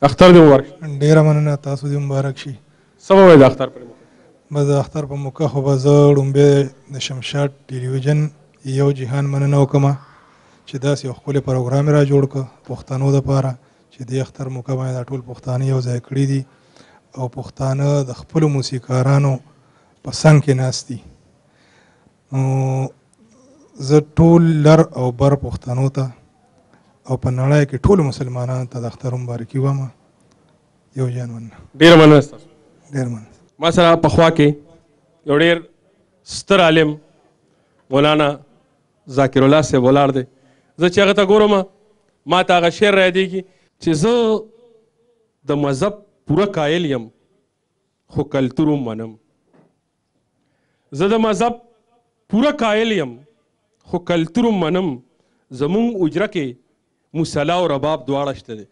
اختر دې مبارک. ډېره مننه، تاسو دې مبارک شي. څه به وایې د اختر پر موقع؟ بس د اختر په موقع خو به زه لومبی د شمشاد ټلویزیون یو جهان مننه وکړم چې داسې یو ښکلی پروګرام یې را جوړ کړ پښتنو دپاره چې دې اختر موقع باندې دا ټول پښتانه یو ځای کړي دي او پښتانه د خپلو موسیقارانو په څنګ کې ناست دي. نو زه ټول لر او بر پښتنو ته او په نړۍ کې ټولو مسلمانانو ته د اختر مبارکي وایم. یو جان مننه. ډېره مننه ستاسو. ډېر مننه. ما سره په خوا کې یو ډېر ستر عالم مولانا ذاکر الله صاحب ولاړ دی. زه چې هغه ته ګورم ما ته هغه شعر رایادېږي چې زه د مذهب پوره قایل یم خو کلتور منم. زه د مذهب پوره قایل یم خو کلتور منم. زمونږ اجره کې مصلا او رباب دواړه شته دی.